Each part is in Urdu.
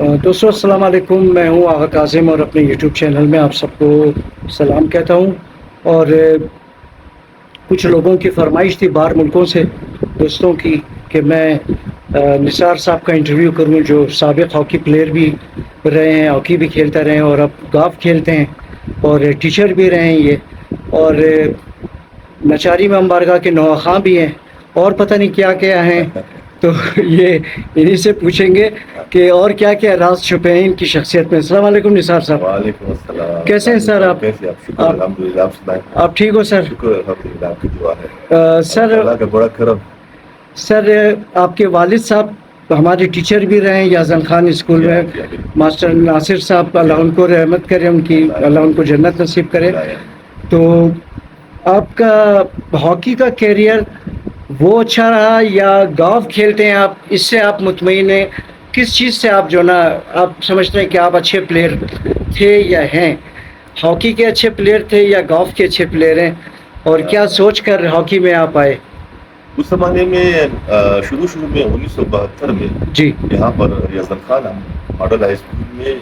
دوستو السلام علیکم، میں ہوں آغا کاظم اور اپنے یوٹیوب چینل میں آپ سب کو سلام کہتا ہوں. اور کچھ لوگوں کی فرمائش تھی باہر ملکوں سے دوستوں کی کہ میں نثار صاحب کا انٹرویو کروں جو سابق ہاکی پلیئر بھی رہے ہیں، ہاکی بھی کھیلتے رہے ہیں اور اب گولف کھیلتے ہیں اور ٹیچر بھی رہے ہیں یہ، اور نچاری میں بارگاہ کے نواں خاں بھی ہیں اور پتہ نہیں کیا کیا ہیں. تو یہ انہی سے پوچھیں گے کہ اور کیا کیا راز چھپے ہیں ان کی شخصیت میں. السلام علیکم نثار صاحب. وعلیکم السلام. کیسے ہیں سر آپ؟ کیسے آپ؟ شکر الحمدللہ. آپ سنائیں. آپ ٹھیک ہو سر؟ شکر الحمدللہ، آپ کی دعا ہے. سر اللہ کا بڑا کرم. سر آپ کے والد صاحب ہمارے ٹیچر بھی رہے ہیں یازن خان اسکول میں، ماسٹر ناصر صاحب، اللہ ان کو رحمت کرے، ان کی اللہ ان کو جنت نصیب کرے. تو آپ کا ہاکی کا کیریئر وہ اچھا رہا یا گولف کھیلتے ہیں آپ، اس سے آپ مطمئن ہیں؟ کس چیز سے آپ جو نا آپ سمجھتے ہیں کہ آپ اچھے پلیئر تھے یا ہیں؟ ہاکی کے اچھے پلیئر تھے یا گولف کے اچھے پلیئر ہیں؟ اور کیا سوچ کر ہاکی میں آپ آئے؟ اس زمانے میں شروع میں 1972 میں جی یہاں پر یزن خان ماڈل ہائی اسکول میں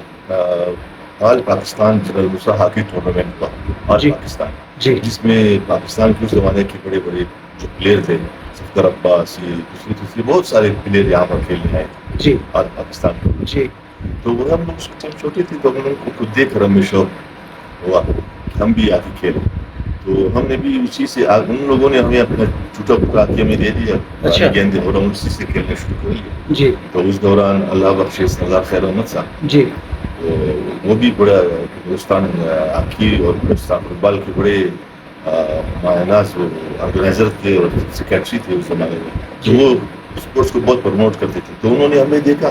آل پاکستان جنرل موسیٰ ہاکی ٹورنامنٹ ہوا. آل جی پاکستان جی جس میں پاکستان کے اس زمانے کے بڑے بڑے جو پلیئر تھے، صفدر عباس، دوسری بہت سارے پلیئر یہاں پر کھیلنے آئے تھے جی آل پاکستان کو. جی تو وہ ہم لوگ جب چھوٹے تھے تو ہم لوگ کو دیکھ کر ہمیں شوق ہوا کہ ہم بھی آگے کھیلیں. تو ہم نے بھی اسی سے ان لوگوں نے ہمیں اپنا چھوٹا پھوٹا آگے ہمیں دے دیا. اچھا. گیندیں اور ہم اسی سے کھیلنا شروع کر لیے. جی تو اس دوران اللہ بخش سردار خیر احمد صاحب، جی وہ بھی بڑا ہندوستان ہاکی اور ہندوستان فٹ بال کے بڑے مایہ ناز آرگنائزر تھے اور سیکریٹری تھے اس زمانے میں. تو وہ اسپورٹس کو بہت پروموٹ کرتے تھے. تو انہوں نے ہمیں دیکھا،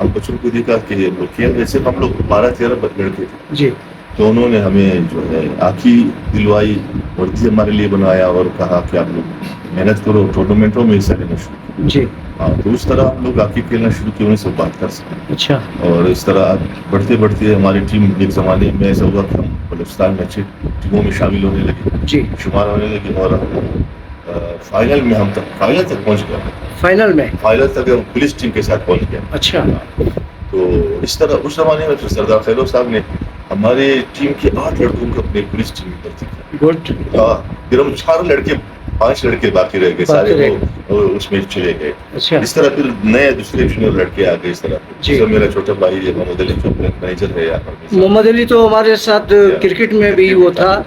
ہم بچوں کو دیکھا کہ لوگ کھیل رہے، صرف ہم لوگ 12-13 لڑکے تھے. جی تو انہوں نے ہمیں جو ہے ہاکی دلوائی، ورزی ہمارے لیے بنایا اور کہا کہ آپ لوگ محنت کرو، ٹورنامنٹوں میں حصہ لینا شروع کرو. جی ہاں، تو اس طرح ہم لوگ ہاکی کھیلنا شروع کیے 1972 سے. اچھا. اور اس طرح بڑھتے بڑھتے ہماری ٹیم ایک زمانے میں ایسا ہوا کہ ہم بلوچستان میں اچھی ٹیموں میں شامل ہونے لگے، جی شمار ہونے لگے. اور فائنل میں ہم فائنل تک پہنچ گئے. فائنل تک ہم پولیس ٹیم کے ساتھ پہنچ گئے. اچھا. تو اس طرح اس زمانے میں سردار خیرو صاحب نے ہمارے ٹیم کے 8 لڑکوں کو اپنے پولیس ٹیم میں بھرتی کیا. گڈ. ہاں، پھر ہم 4 لڑکے 5 لڑکے باقی رہ گئے، سارے وہ اس میں چلے گئے. اچھا. اس طرح پھر نئے دوسرے جونیئر لڑکے آ گئے. اس طرح جی. میرا چھوٹا بھائی محمد علی جو مینیجر ہے یہاں پر. محمد علی تو ہمارے ساتھ کرکٹ میں بھی وہ تھا،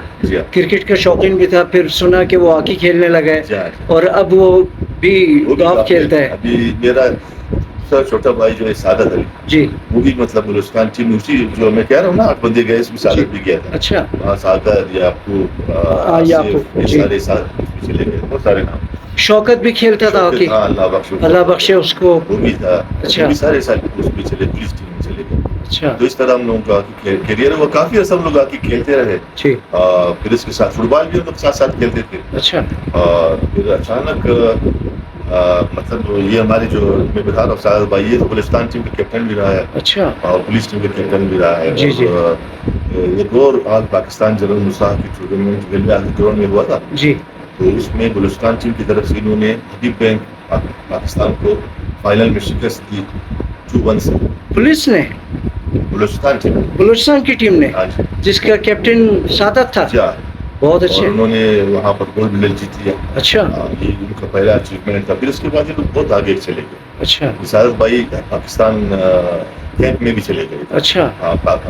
کرکٹ کا شوقین بھی تھا. پھر سنا کہ وہ ہاکی کھیلنے لگے اور اب وہ بھی گولف کھیلتا ہے. ابھی میرا چھوٹا بھائی جو ہے سعادت علی، جی، وہ بھی مطلب بلوچستان ٹیم اسی جو میں کہہ رہا ہوں نا 8 بندے گئے، اس میں سعادت بھی گیا تھا. اچھا. وہاں سعادت، یعقوب، آصف، یہ سارے ساتھ چلے گئے. بہت سارے نام. شوکت بھی کھیلتا تھا ہاکی. ہاں، اللہ بخشے اس کو. وہ بھی تھا. اچھا. بھی سارے ساتھ اس میں چلے، پولیس ٹیم میں چلے گئے. اچھا. تو اس طرح ہم لوگوں کا کیریئر وہ کافی عرصہ ہم لوگ ہاکی کھیلتے رہے. جی. پھر اس کے ساتھ فٹ بال بھی ہم لوگ ساتھ ساتھ کھیلتے تھے. اچھا. اور پھر اچانک مطلب یہ ہمارے جو میں بتا رہا ہوں سعادت بھائی، یہ تو بلوچستان ٹیم کا کیپٹن بھی رہا ہے. اچھا. اور پولیس ٹیم کا کیپٹن بھی رہا ہے. جی جی. ایک اور آل پاکستان جنرل موسیٰ کی ٹورنامنٹ ریلوے آگے گراؤنڈ میں ہوا تھا. جی. تو اس میں بلوچستان ٹیم کی طرف سے انہوں نے حبیب بینک پاکستان کو فائنل میں شکست دی 2-1 سے. پولیس نے؟ بلوچستان کی ٹیم نے، جس کا کیپٹن سعادت تھا. بہت اچھے. انہوں نے وہاں پر گولڈ میڈل جیت لیا. اچھا. یہ ان کا پہلا اچیومنٹ تھا. پھر اس کے بعد یہ لوگ بہت آگے چلے گئے. اچھا. سعادت بھائی پاکستان کیمپ میں بھی چلے گئے. اچھا.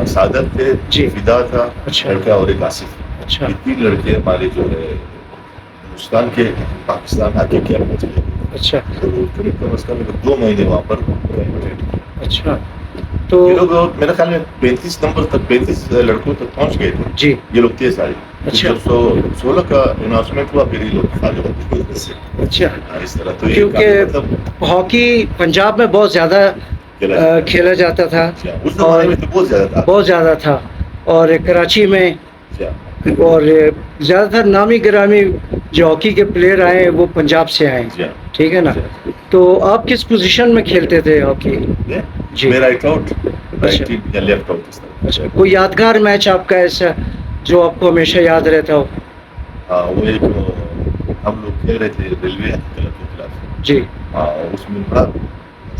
سعادت تھے، فدا تھا لڑکا، اور ایک آصف. اچھا. یہ 3 لڑکے ہمارے جو ہے ہندوستان کے پاکستان ہاکی کیمپ میں چلے گئے. اچھا. تو کم از کم 2 مہینے وہاں پر. اچھا. تو یہ لوگ میرے خیال میں 35 نمبر تک، 35 لڑکوں تک پہنچ گئے تھے. جی. یہ لوگ تھے سارے. اچھا. جب 16 کا اناؤنسمنٹ ہوا پھر یہ لوگ خالی ہو گئے. اچھا. اس طرح تو کیونکہ ہاکی پنجاب میں بہت زیادہ کھیلا جاتا تھا، اور بہت زیادہ تھا. اور کراچی میں اور زیادہ تر نامی گرامی جو ہاکی کے پلیئر آئے ہیں وہ پنجاب سے آئے ہیں. ٹھیک ہے نا. تو آپ کس پوزیشن میں کھیلتے تھے ہاکی؟ جی، میں رائٹ آؤٹ، یا لیفٹ آؤٹ. اچھا. کوئی یادگار میچ آپ کا ایسا جو آپ کو ہمیشہ یاد رہتا ہو؟ وہ ایک ہم لوگ کھیل رہے تھے ریلوے کلب کے خلاف. جی. اس میں بڑا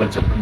55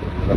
15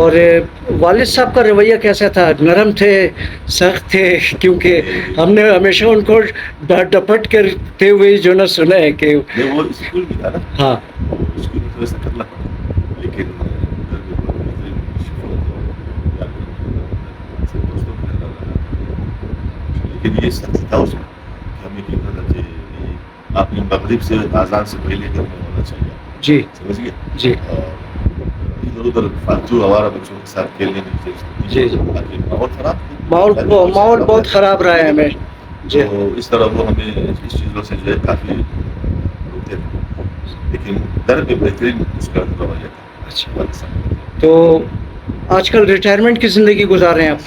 اور والد صاحب کا رویہ کیسا تھا؟ نرم تھے، سخت تھے؟ کیونکہ ہم نے ہمیشہ ان کو ڈانٹ ڈپٹ کرتے ہوئے جو نہ سنا ہے کہ نہیں وہ اسکول بھی تھا نا، ہاں اسکول میں تو ایسا کرنا پڑا، لیکن گھر میں کوئی بہترین شفت ہو یا پھر دوستوں کے گھر رہا، لیکن یہ سخت تھا اس میں کہ ہمیں کیا کرنا چاہیے، آپ نے مغرب سے اذان سے پہلے گھر میں ہونا چاہیے، جی سمجھ گئے؟ جی اور ادھر ادھر فالتو آوارہ بچوں کے ساتھ کھیلنے نہیں جی جی چاہیے، ماحول خراب ماحول بہت خراب رہا ہے ہمیں جی. تو اس طرح وہ ہمیں اس چیزوں سے جو ہے کافی روکتے تھے، لیکن در میں بہترین اس کا رویہ تھا. اچھا تو آج کل ریٹائرمنٹ کی زندگی گزار رہے ہیں آپ؟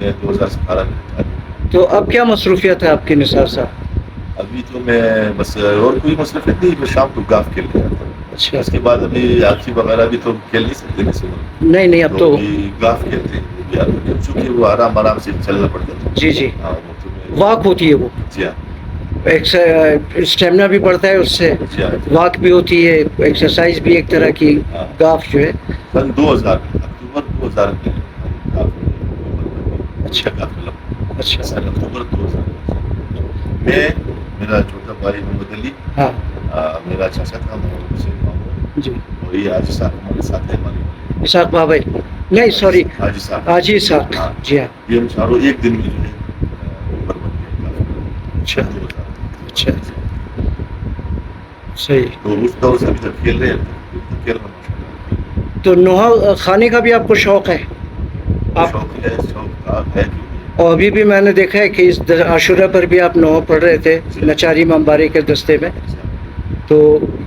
میں 2017 میں ریٹائر. تو اب کیا مصروفیت ہے آپ کی نثار صاحب؟ ابھی تو میں بس اور کوئی مصروفیت نہیں، میں شام کو گاف کھیل کے آتا ہوں. اچھا اس کے بعد ابھی آخری وغیرہ بھی تو کھیل نہیں سکتے ویسے، نہیں اب تو گاف کھیلتے ہیں چونکہ وہ آرام سے چلنا پڑتا ہے. جی جی ہاں وہ تو واک ہوتی ہے، وہ جی ہاں ایک اسٹیمنا بھی بڑھتا ہے اس سے، جی ہاں واک بھی ہوتی ہے، ایکسرسائز بھی ایک طرح کی. گاف جو ہے سن 2000 اکتوبر 2000 میں اچھا اچھا سن اکتوبر 2000 میں، میرا چھوٹا بھائی محمد علی، ہاں میرا چاچا تھا محمد حسین مامور، جی اور یہ حاجی صاحب ہمارے ساتھ ہیں، ہمارے اسحاق بابا نہیں سوری حاجی صاحب، حاجی صاحب ہاں جی ہاں. یہ ہم چاروں ایک دن میں جو ہے اوپر بن گئے. اچھا 2000 اچھا صحیح. تو اس دور سے ابھی تک کھیل رہے ہیں، کھیل رہے ہیں. تو نوحہ کھانے کا بھی آپ کو شوق ہے؟ آپ شوق ہے، شوق ہے. اور ابھی بھی میں نے دیکھا ہے کہ اس عاشورہ پر بھی آپ نوحہ پڑھ رہے تھے نچاری ممباری کے دستے میں. تو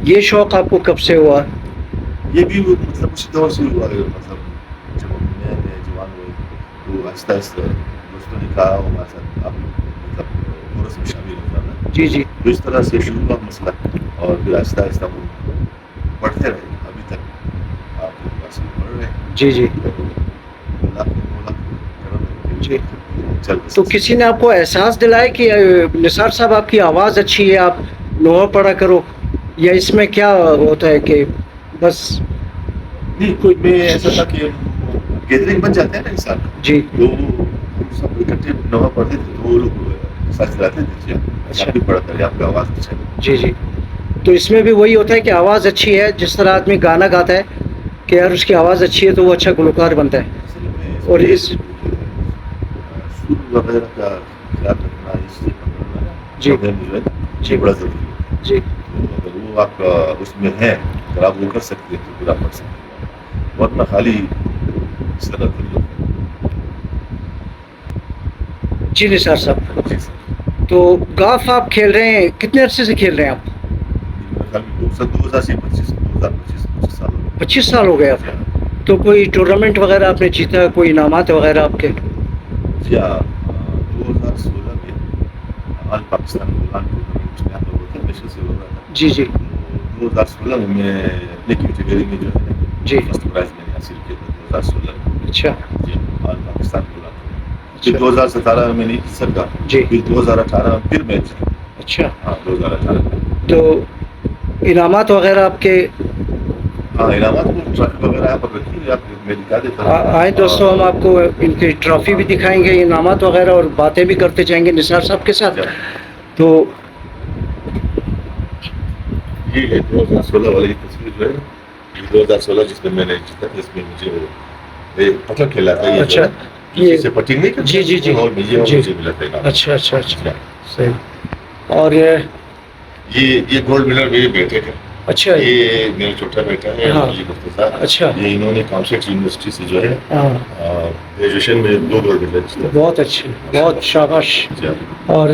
یہ شوق آپ کو کب سے ہوا؟ یہ بھی مطلب اسی دور سے ہوا ہے، مطلب جب ہم نئے جوان ہوئے تو آہستہ آہستہ دوستوں نے کہا ہمارے ساتھ آپ مطلب کورس میں شامل ہو جانا. جی جی تو اس طرح سے شروع ہوا مسئلہ، اور پھر آہستہ آہستہ وہ پڑھتے رہے، ابھی تک آپ کلاس میں پڑھ رہے ہیں. جی جی جی. تو کسی نے آپ کو احساس دلایا کہ نثار صاحب آپ کی آواز اچھی ہے، آپ نوحہ پڑھا کرو، یا اس میں کیا ہوتا ہے کہ بس نہیں کوئی میں ایسا تھا کہ گیدرنگ بن جاتے ہیں نا انسان، جی تو سب اکٹھے نوحہ پڑھتے تھے تو وہ لوگ ساتھ چلاتے تھے، آپ بھی پڑھا کرے، آپ کی آواز اچھا ہے. جی جی. تو اس میں بھی وہی ہوتا ہے کہ آواز اچھی ہے، جس طرح آدمی گانا گاتا ہے کہ یار اس کی آواز اچھی ہے تو وہ اچھا گلوکار بنتا ہے. اور اس سر وغیرہ کا خیال رکھنا، اس سے پکڑنا جی جو ہے یہ بڑا ضروری ہے. جی تو اگر وہ آپ کا اس میں ہے، اگر آپ وہ کر سکتے ہیں تو پھر آپ پڑھ سکتے ہیں، ورنہ خالی اس طرح تو نہیں. جی نثار صاحب. جی سر. تو گاف آپ کھیل رہے ہیں، کتنے عرصے سے کھیل رہے ہیں آپ؟ میرا خیال میں 2000 سے 25 سال ہو گئے. 25 سال ہو گئے آپ. تو کوئی ٹورنامنٹ وغیرہ آپ نے جیتا، کوئی انعامات وغیرہ آپ کے؟ جی ہاں 2016 میں آل پاکستان گلان ٹورنامنٹ میں آپ لوگ ہمیشہ سے ہو رہا تھا. جی جی 2016 میں میں اپنے کیٹیگری میں جو ہے جی فرسٹ پرائز میں نے حاصل کیا تھا 2016 میں. اچھا جی آل پاکستان گلان ٹورنامنٹ. پھر 2017 میں نہیں جیت سکا، جی پھر 2018 میں پھر میں جیتا. اچھا. ہاں 2018 میں. تو انعامات وغیرہ آپ کے؟ ہاں انعامات کو ٹرافی وغیرہ یہاں پر رکھی ہوئی، آپ میں دکھا دیتا ہوں. آئیں دوستوں، ہم آپ کو ان کی ٹرافی بھی دکھائیں گے، انعامات وغیرہ، اور باتیں بھی کرتے جائیں گے نثار صاحب کے ساتھ. تو یہ ہے 2016 والی تصویر جو ہے، 2016 جس میں نے جیتا، جس میں مجھے پتنگ کھیلا تھا. یہ اچھا یہ سے پٹنگ نہیں کرتے. جی جی جی اور مجھے ملا تھا انعام. اچھا اچھا اچھا صحیح. اور یہ گولڈ میڈل میرے بیٹے کا. اچھا یہ میرا چھوٹا بیٹا ہے ہاں. مفتی. اچھا. یہ انہوں نے کامسیٹ یونیورسٹی سے جو ہے ہاں گریجویشن میں 2 گولڈ میڈل جیتا. بہت اچھی، بہت شاباش. جی. اور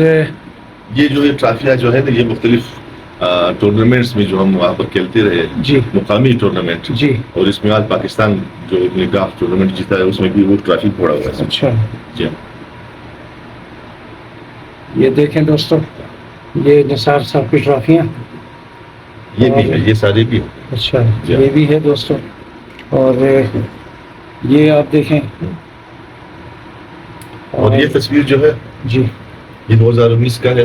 یہ جو ٹرافیاں جو ہے نا، یہ مختلف ٹورنامنٹس میں جو ہم وہاں پر کھیلتے رہے، جی مقامی ٹورنامنٹ. جی. اور اس میں آج پاکستان جو اپنے گاف ٹورنامنٹ جیتا ہے، اس میں بھی وہ ٹرافی پڑا ہوا ہے. اچھا. جی. یہ دیکھیں دوستوں، یہ نثار صاحب کی ٹرافیاں. یہ بھی ہے، یہ سارے بھی. اچھا یہ بھی ہے دوستوں. اور یہ آپ دیکھیں. اور یہ تصویر جو ہے جی یہ 2019 کا ہے.